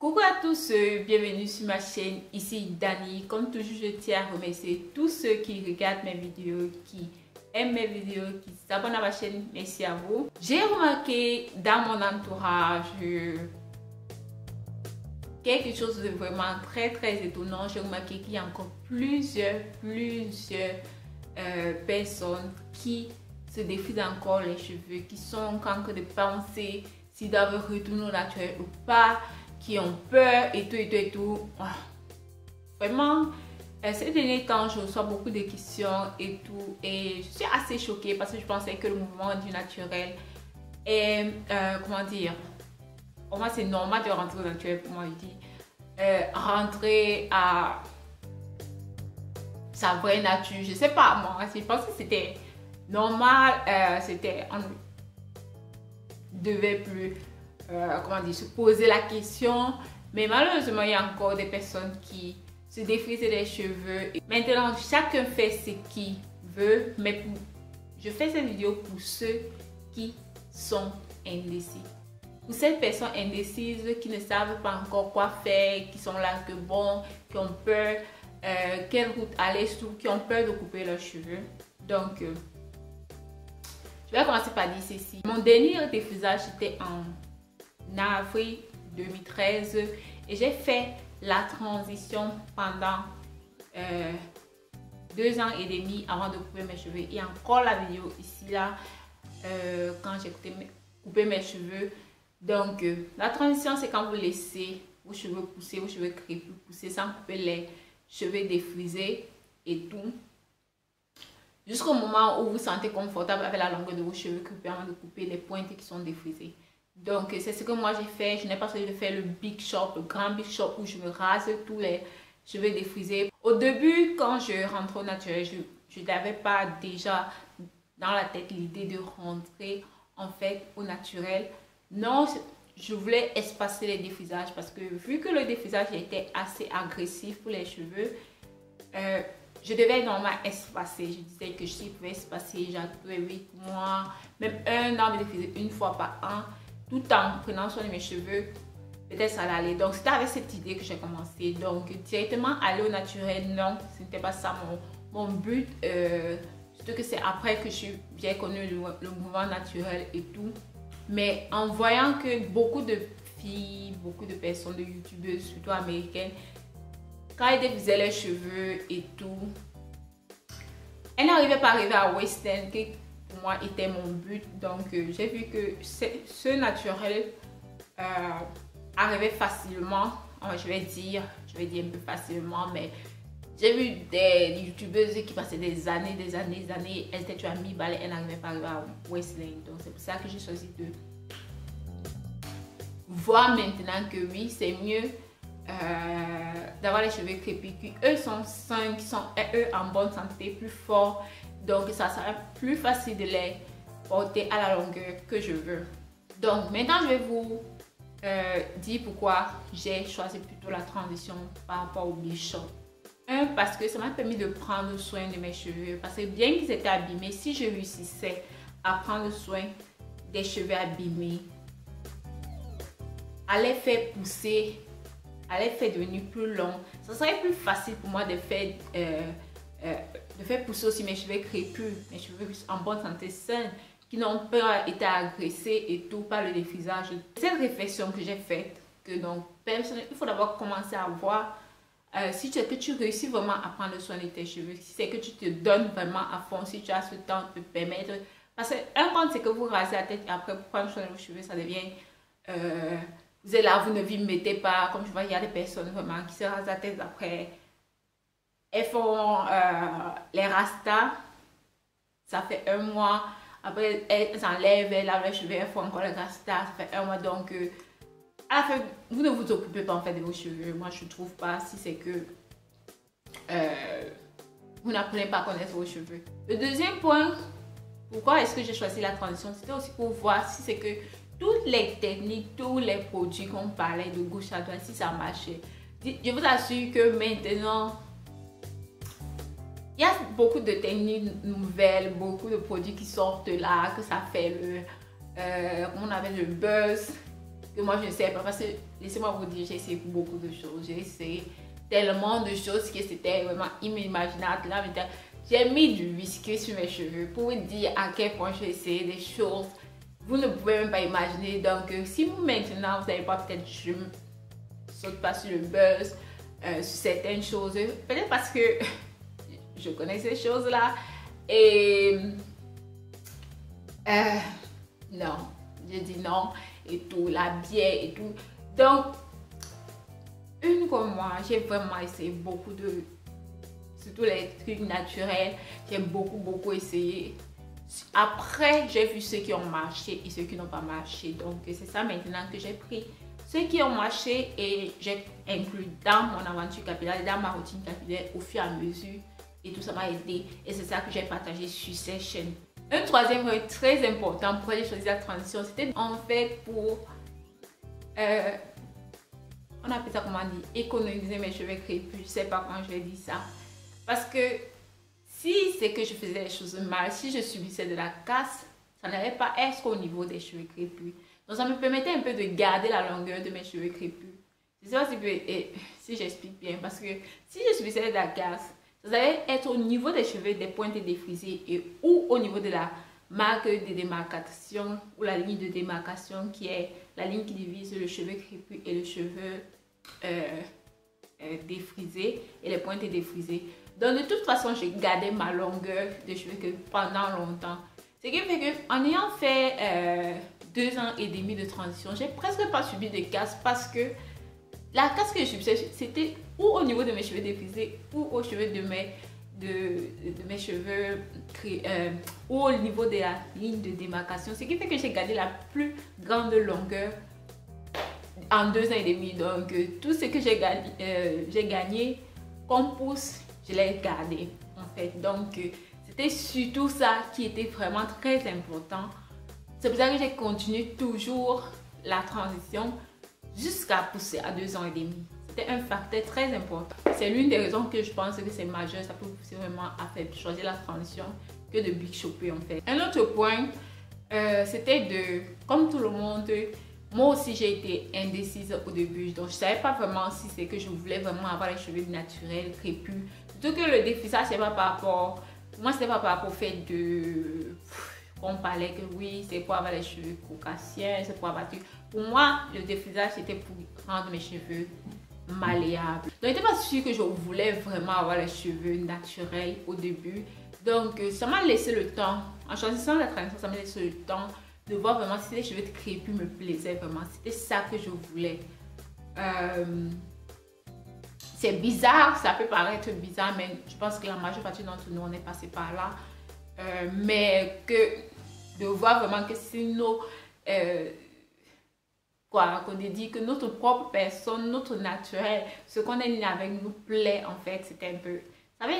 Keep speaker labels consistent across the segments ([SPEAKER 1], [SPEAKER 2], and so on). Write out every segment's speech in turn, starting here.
[SPEAKER 1] Coucou à tous, bienvenue sur ma chaîne, ici Dani. Comme toujours, je tiens à remercier tous ceux qui regardent mes vidéos, qui aiment mes vidéos, qui s'abonnent à ma chaîne. Merci à vous. J'ai remarqué dans mon entourage quelque chose de vraiment très étonnant. J'ai remarqué qu'il y a encore plusieurs personnes qui se défrisent encore les cheveux, qui sont en train de penser s'ils doivent retourner au naturel ou pas, qui ont peur et tout. Vraiment, ces derniers temps, je reçois beaucoup de questions et tout. Et je suis assez choquée parce que je pensais que le mouvement du naturel est, comment dire, pour moi c'est normal de rentrer au naturel, pour moi je dis, rentrer à sa vraie nature. Je sais pas, moi, je pense que c'était normal, on ne devait plus comment dire, se poser la question, mais malheureusement il y a encore des personnes qui se défrisent les cheveux. Maintenant chacun fait ce qu'il veut, mais je fais cette vidéo pour ceux qui sont indécis, pour ces personnes indécises qui ne savent pas encore quoi faire, qui sont là que bon, qui ont peur, quelle route aller, surtout qui ont peur de couper leurs cheveux. Donc je vais commencer par dire ceci. Mon dernier défrisage était en avril 2013 et j'ai fait la transition pendant 2 ans et demi avant de couper mes cheveux. Il y a encore la vidéo ici là quand j'ai coupé mes cheveux. Donc la transition, c'est quand vous laissez vos cheveux pousser, vos cheveux crépus pousser sans couper les cheveux défrisés et tout, jusqu'au moment où vous vous sentez confortable avec la longueur de vos cheveux crépus avant de couper les pointes qui sont défrisées. Donc c'est ce que moi j'ai fait. Je n'ai pas choisi de faire le big shop, le grand big shop où je me rase tous les cheveux défrisés. Au début, quand je rentrais au naturel, je n'avais pas déjà dans la tête l'idée de rentrer en fait au naturel. Non, je voulais espacer les défrisages parce que vu que le défrisage était assez agressif pour les cheveux, je devais normalement espacer. Je disais que si je pouvais espacer, j'attendais 8 mois, même 1 an, me défriser une fois par an, tout en prenant soin de mes cheveux, peut-être ça allait aller. Donc c'était avec cette idée que j'ai commencé. Donc directement aller au naturel, non, ce n'était pas ça mon but. Surtout que c'est après que j'ai connu le mouvement naturel et tout. Mais en voyant que beaucoup de filles, beaucoup de personnes, de youtubeuses, surtout américaines, quand elles défrisaient leurs cheveux et tout, elles n'arrivaient pas à arriver à waistline, qui pour moi était mon but. Donc j'ai vu que ce naturel arrivait facilement. Je vais dire un peu facilement, mais j'ai vu des youtubeuses qui passaient des années, elles étaient à mi-balai, elles n'arrivaient pas à arriver à waistline. Donc c'est pour ça que j'ai choisi de voir maintenant que oui, c'est mieux d'avoir les cheveux crépus, eux sont sains, qui sont eux en bonne santé, plus forts. Donc ça sera plus facile de les porter à la longueur que je veux. Donc maintenant je vais vous dire pourquoi j'ai choisi plutôt la transition par rapport au big shop. Parce que ça m'a permis de prendre soin de mes cheveux. Parce que bien qu'ils étaient abîmés, si je réussissais à prendre soin des cheveux abîmés, à les faire pousser, à les faire devenir plus longs, ça serait plus facile pour moi de faire pousser aussi mes cheveux crépus, mes cheveux en bonne santé, sains, qui n'ont pas été agressés et tout par le défrisage. Cette réflexion que j'ai faite, que donc personnellement, il faut d'abord commencer à voir si tu réussis vraiment à prendre soin de tes cheveux, si c'est que tu te donnes vraiment à fond, si tu as ce temps de te permettre. Parce qu'un compte, c'est que vous rasez la tête et après pour prendre soin de vos cheveux, ça devient vous êtes là, vous ne vous mettez pas. Comme je vois, il y a des personnes vraiment qui se rasent la tête après. Elles font les rastas. Ça fait 1 mois. Après, elles enlèvent, elles lavent les cheveux, elles font encore les rastas. Ça fait 1 mois. Donc, à la fin, vous ne vous occupez pas en fait de vos cheveux. Moi, je ne trouve pas si c'est que vous n'apprenez pas à connaître vos cheveux. Le deuxième point, pourquoi est-ce que j'ai choisi la transition? C'était aussi pour voir si c'est que toutes les techniques, tous les produits qu'on parlait de gauche à droite, si ça marchait. Je vous assure que maintenant, il y a beaucoup de techniques nouvelles, beaucoup de produits qui sortent là, que ça fait comment on appelle le buzz, que moi je ne sais pas. Parce que laissez-moi vous dire, j'ai essayé beaucoup de choses. J'ai essayé tellement de choses que c'était vraiment inimaginable. Là, j'ai mis du whisky sur mes cheveux pour vous dire à quel point j'ai essayé des choses. Vous ne pouvez même pas imaginer. Donc, si vous maintenant, vous n'avez pas peut-être, je ne saute pas sur le buzz, sur certaines choses. Peut-être parce que je connais ces choses-là. Et non, j'ai dit non. Et tout, la bière et tout. Donc, une comme moi, j'ai vraiment essayé beaucoup de... Surtout les trucs naturels. J'ai beaucoup essayé. Après, j'ai vu ceux qui ont marché et ceux qui n'ont pas marché. Donc, c'est ça maintenant que j'ai pris. Ceux qui ont marché et j'ai inclus dans mon aventure capillaire, dans ma routine capillaire au fur et à mesure. Et tout ça m'a aidé. Et c'est ça que j'ai partagé sur ces chaînes. Un troisième point très important pour j'ai choisi la transition, c'était en fait pour... on appelle ça comment dire, économiser mes cheveux crépus. Je sais pas comment je vais dire ça. Parce que si c'est que je faisais les choses mal, si je subissais de la casse, ça n'allait pas être au niveau des cheveux crépus. Donc ça me permettait un peu de garder la longueur de mes cheveux crépus. Je sais pas si j'explique bien. Parce que si je subissais de la casse, ça allait être au niveau des cheveux, des pointes défrisées et ou au niveau de la marque de démarcation ou la ligne de démarcation qui est la ligne qui divise le cheveu crépus et le cheveu défrisé et les pointes défrisées. Donc de toute façon, j'ai gardé ma longueur de cheveux pendant longtemps. Ce qui fait qu'en ayant fait 2 ans et demi de transition, j'ai presque pas subi de casse parce que la casse que je subissais, c'était ou au niveau de mes cheveux défrisés ou aux cheveux de mes cheveux ou au niveau de la ligne de démarcation. Ce qui fait que j'ai gardé la plus grande longueur en 2 ans et demi. Donc tout ce que j'ai gagné comme pouce, je l'ai gardé en fait. Donc c'était surtout ça qui était vraiment très important. C'est pour ça que j'ai continué toujours la transition jusqu'à pousser à 2 ans et demi. C'était un facteur très important. C'est l'une des raisons que je pense que c'est majeur. Ça peut pousser vraiment à faire choisir la transition que de big shopper en fait. Un autre point, c'était de, comme tout le monde, moi aussi j'ai été indécise au début. Donc je ne savais pas vraiment si c'est que je voulais vraiment avoir les cheveux naturels, crépus. Surtout que le défrisage, c'est pas par rapport... Moi, c'était pas par rapport au fait de... On parlait que oui, c'est pour avoir les cheveux caucasiens, c'est pour avoir... Pour moi, le défrisage, c'était pour rendre mes cheveux malléables. Donc, je n'étais pas sûre que je voulais vraiment avoir les cheveux naturels au début. Donc, ça m'a laissé le temps. En choisissant la transition, ça m'a laissé le temps de voir vraiment si les cheveux crépus me plaisaient vraiment. C'était ça que je voulais. C'est bizarre, ça peut paraître bizarre, mais je pense que la majeure partie d'entre nous, on est passé par là. Mais que de voir vraiment que si nos... qu'on dit que notre propre personne, notre naturel, ce qu'on est né avec nous plaît en fait, c'était un peu...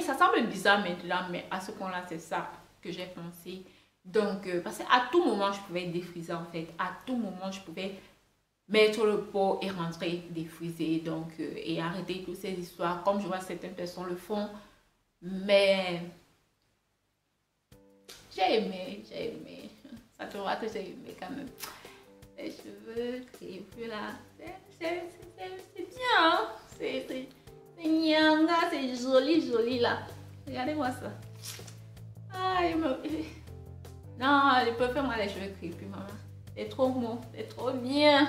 [SPEAKER 1] Ça semble bizarre maintenant, mais à ce point-là, c'est ça que j'ai pensé. Donc, parce qu'à tout moment, je pouvais défriser en fait. À tout moment, je pouvais mettre le pot et rentrer défriser. Donc, et arrêter toutes ces histoires, comme je vois certaines personnes le font. Mais j'ai aimé. Ça te voit que j'ai aimé quand même. Les cheveux crépus là, c'est bien, hein? C'est nyanga, c'est joli là. Regardez-moi ça. Ah, non, je préfère moi les cheveux crépus, maman. C'est trop beau, c'est trop bien.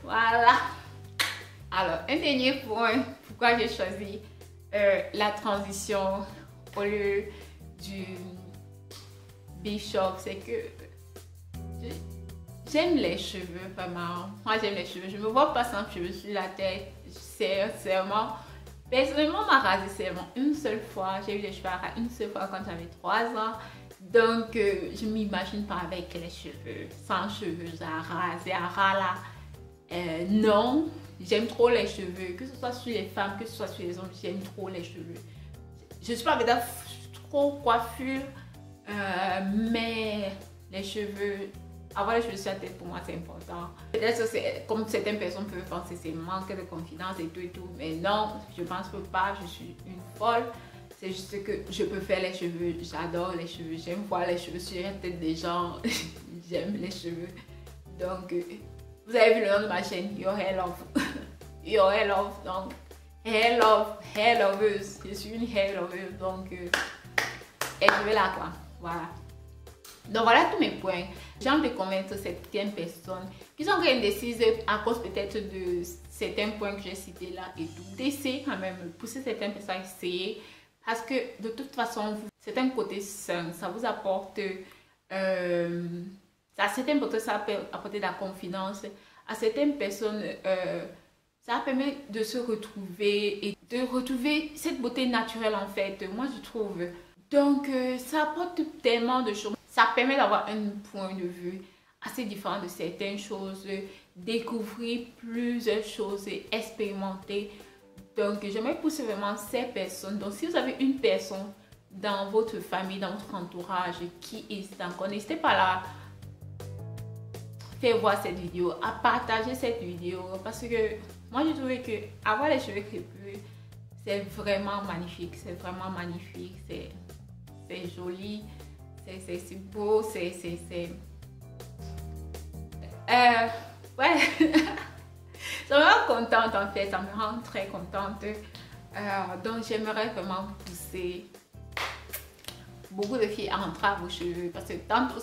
[SPEAKER 1] Voilà. Alors, un dernier point, pourquoi j'ai choisi la transition au lieu du bishop, c'est que j'aime les cheveux, vraiment. Moi, j'aime les cheveux. Je ne me vois pas sans cheveux sur la tête. Sincèrement. Personnellement, ma rasé seulement une seule fois. J'ai eu les cheveux à une seule fois quand j'avais 3 ans. Donc, je ne m'imagine pas avec les cheveux. Sans cheveux, à raser, à ras là. Non. J'aime trop les cheveux. Que ce soit sur les femmes, que ce soit sur les hommes, j'aime trop les cheveux. Je ne suis pas peut-être trop coiffure. Mais les cheveux... Avoir les cheveux sur la tête, pour moi, c'est important. Peut-être que c'est comme certaines personnes peuvent penser, c'est manque de confiance et tout. Mais non, je pense pas, je suis une folle. C'est juste que je peux faire les cheveux, j'adore les cheveux. J'aime voir les cheveux sur la tête des gens. J'aime les cheveux. Donc, Vous avez vu le nom de ma chaîne, Your Hair Love. Your Hair Love, donc Hair Love, Hair Loveuse. Je suis une Hair Loveuse, donc écrivez là quoi. Voilà. Donc voilà tous mes points. J'ai envie de convaincre certaines personnes qui sont indécises à cause peut-être de certains points que j'ai cités là et tout. D'essayer quand même, pousser certaines personnes à essayer. Parce que de toute façon, c'est un côté sain. Ça vous apporte... à certaines personnes, ça peut apporter de la confiance. À certaines personnes, ça permet de se retrouver et de retrouver cette beauté naturelle en fait. Moi, je trouve. Donc, ça apporte tellement de choses. Ça permet d'avoir un point de vue assez différent de certaines choses, découvrir plusieurs choses et expérimenter. Donc, j'aimerais pousser vraiment ces personnes. Donc, si vous avez une personne dans votre famille, dans votre entourage qui est encore, n'hésitez pas à faire voir cette vidéo, à partager cette vidéo. Parce que moi, j'ai trouvé que avoir les cheveux crépus, c'est vraiment magnifique. C'est vraiment magnifique. C'est joli. C'est beau, c'est... ouais, je suis vraiment contente en fait, ça me rend très contente. Donc j'aimerais vraiment pousser beaucoup de filles à rentrer à vos cheveux parce que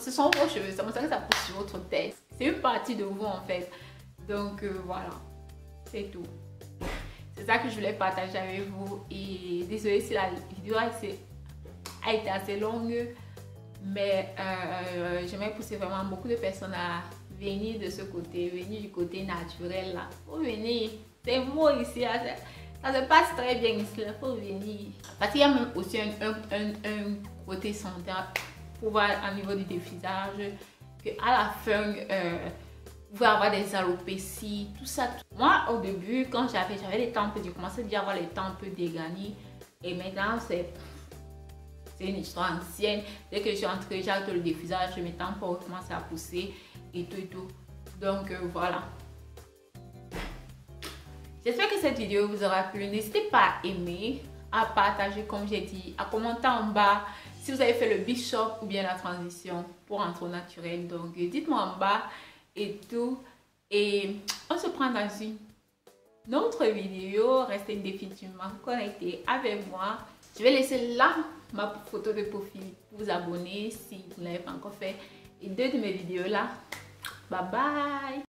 [SPEAKER 1] ce sont vos cheveux, c'est pour ça que ça pousse sur votre tête. C'est une partie de vous en fait. Donc voilà, c'est tout. C'est ça que je voulais partager avec vous et désolée si la vidéo a été assez longue. Mais j'aimerais pousser vraiment beaucoup de personnes à venir de ce côté, venir du côté naturel là. Faut venir, c'est beau ici, ça se passe très bien ici, il faut venir. Parce qu'il y a même aussi un côté santé pour voir au niveau du défrisage, qu'à la fin, vous pouvez avoir des alopécies, tout ça. Moi au début, quand j'avais les tempes, j'ai commencé déjà à avoir les tempes dégarnies et maintenant c'est une histoire ancienne. Dès que je suis entrée, j'ai arrêté le défrisage, mes tempes ont commencé à pousser et tout et tout. Donc voilà. J'espère que cette vidéo vous aura plu. N'hésitez pas à aimer, à partager comme j'ai dit, à commenter en bas si vous avez fait le big shop ou bien la transition pour rentrer au naturel. Donc dites-moi en bas et tout. Et on se prend dans une autre vidéo. Restez définitivement connectés avec moi. Je vais laisser là ma photo de profil pour vous abonner si vous ne l'avez pas encore fait. Et deux de mes vidéos là. Bye bye!